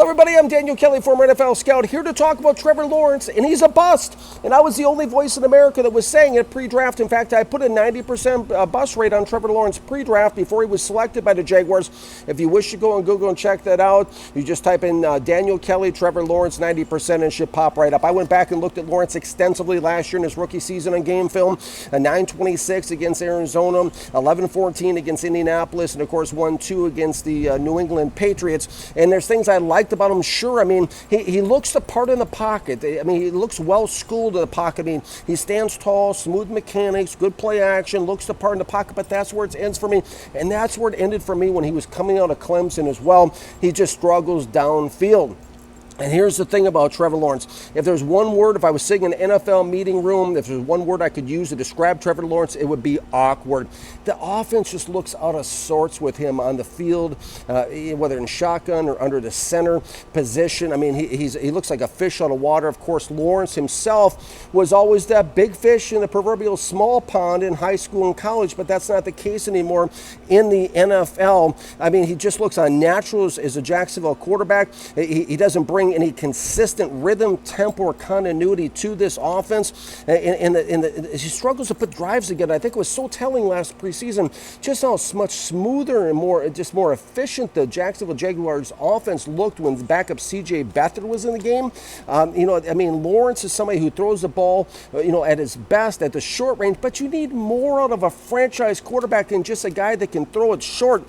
everybody, I'm Daniel Kelly, former NFL scout, here to talk about Trevor Lawrence, and he's a bust. And I was the only voice in America that was saying it pre-draft. In fact, I put a 90% bust rate on Trevor Lawrence pre-draft before he was selected by the Jaguars. If you wish to go on Google and check that out, you just type in Daniel Kelly, Trevor Lawrence, 90%, and it should pop right up. I went back and looked at Lawrence extensively last year in his rookie season on game film. A 9-26 against Arizona, 11-14 against Indianapolis, and of course 1-2 against the New England Patriots. And there's things I liked about him, sure. I mean, he looks the part in the pocket. I mean, he looks well schooled in the pocket. I mean, he stands tall, smooth mechanics, good play action, looks the part in the pocket, but that's where it ends for me. And that's where it ended for me when he was coming out of Clemson as well. He just struggles downfield. And here's the thing about Trevor Lawrence. If there's one word, if I was sitting in an NFL meeting room, if there's one word I could use to describe Trevor Lawrence, it would be awkward. The offense just looks out of sorts with him on the field, whether in shotgun or under the center position. I mean, he looks like a fish out of water. Of course, Lawrence himself was always that big fish in the proverbial small pond in high school and college, but that's not the case anymore in the NFL. I mean, he just looks unnatural as a Jacksonville quarterback. He doesn't bring any consistent rhythm, tempo, or continuity to this offense. And he struggles to put drives together. I think it was so telling last preseason just how much smoother and more efficient the Jacksonville Jaguars offense looked when backup C.J. Beathard was in the game. Lawrence is somebody who throws the ball, at his best at the short range, but you need more out of a franchise quarterback than just a guy that can throw it short.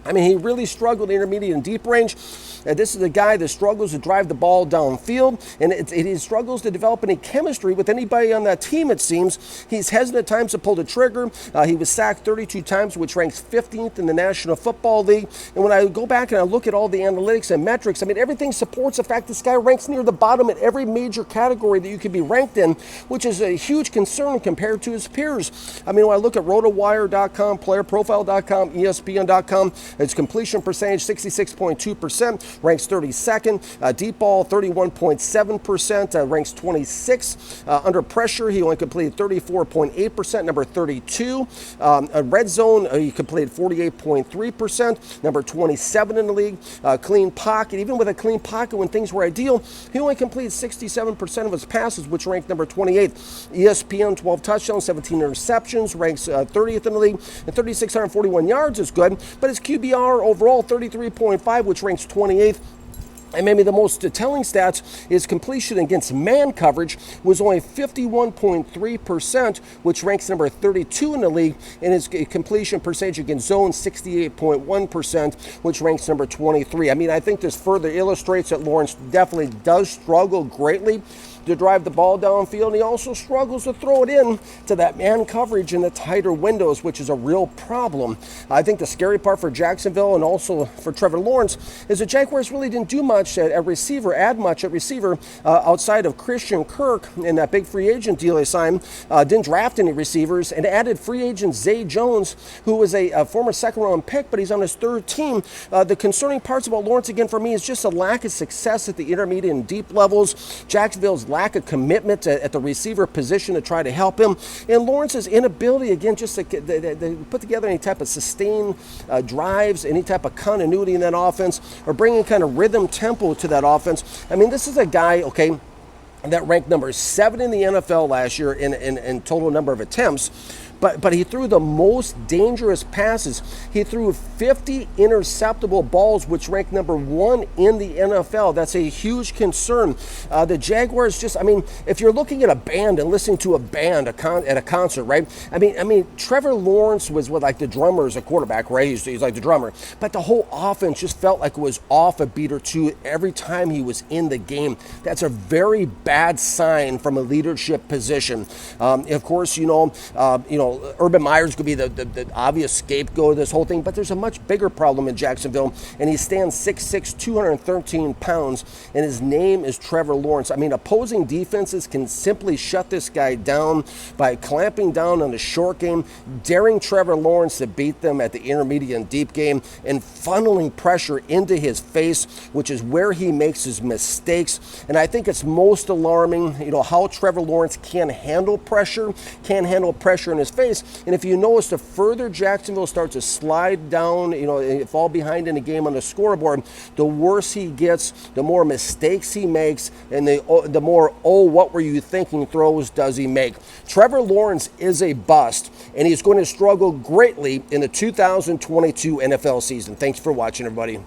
I mean, he really struggled intermediate and deep range. This is a guy that struggles to drive the ball downfield, and he struggles to develop any chemistry with anybody on that team, it seems. He's hesitant at times to pull the trigger. He was sacked 32 times, which ranks 15th in the National Football League. And when I go back and I look at all the analytics and metrics, I mean, everything supports the fact this guy ranks near the bottom in every major category that you could be ranked in, which is a huge concern compared to his peers. I mean, when I look at rotowire.com, playerprofile.com, ESPN.com, its completion percentage, 66.2%, ranks 32nd. Deep ball, 31.7%, ranks 26th. Under pressure, he only completed 34.8%, number 32. Red zone, he completed 48.3%, number 27 in the league. Clean pocket, even with a clean pocket when things were ideal, he only completed 67% of his passes, which ranked number 28th. ESPN, 12 touchdowns, 17 interceptions, ranks 30th in the league, and 3,641 yards is good, but his QBR overall 33.5, which ranks 28th. And maybe the most telling stats is completion against man coverage was only 51.3%, which ranks number 32 in the league, and his completion percentage against zone, 68.1%, which ranks number 23. I mean, I think this further illustrates that Lawrence definitely does struggle greatly to drive the ball downfield. And he also struggles to throw it in to that man coverage in the tighter windows, which is a real problem. I think the scary part for Jacksonville and also for Trevor Lawrence is the Jaguars really didn't do much at receiver, outside of Christian Kirk in that big free agent deal they signed. Didn't draft any receivers and added free agent Zay Jones, who was a former second-round pick, but he's on his third team. The concerning parts about Lawrence, again, for me, is just a lack of success at the intermediate and deep levels. Jacksonville's lack of commitment at the receiver position to try to help him, and Lawrence's inability, again, just to put together any type of sustained drives, any type of continuity in that offense, or bringing kind of rhythm, tempo to that offense. I mean, this is a guy, okay, that ranked number 7 in the NFL last year in total number of attempts. But he threw the most dangerous passes. He threw 50 interceptable balls, which ranked number 1 in the NFL. That's a huge concern. The Jaguars if you're looking at a band and listening to a band at a concert, right? I mean, Trevor Lawrence was with like the drummer as a quarterback, right? He's like the drummer. But the whole offense just felt like it was off a beat or two every time he was in the game. That's a very bad sign from a leadership position. Of course, Urban Meyer's could be the obvious scapegoat of this whole thing, but there's a much bigger problem in Jacksonville, and he stands 6'6", 213 pounds, and his name is Trevor Lawrence. I mean, opposing defenses can simply shut this guy down by clamping down on the short game, daring Trevor Lawrence to beat them at the intermediate and deep game, and funneling pressure into his face, which is where he makes his mistakes. And I think it's most alarming, how Trevor Lawrence can't handle pressure in his face. And if you notice, the further Jacksonville starts to slide down, fall behind in the game on the scoreboard, the worse he gets, the more mistakes he makes, and the more, oh, what were you thinking throws does he make. Trevor Lawrence is a bust, and he's going to struggle greatly in the 2022 NFL season. Thanks for watching, everybody.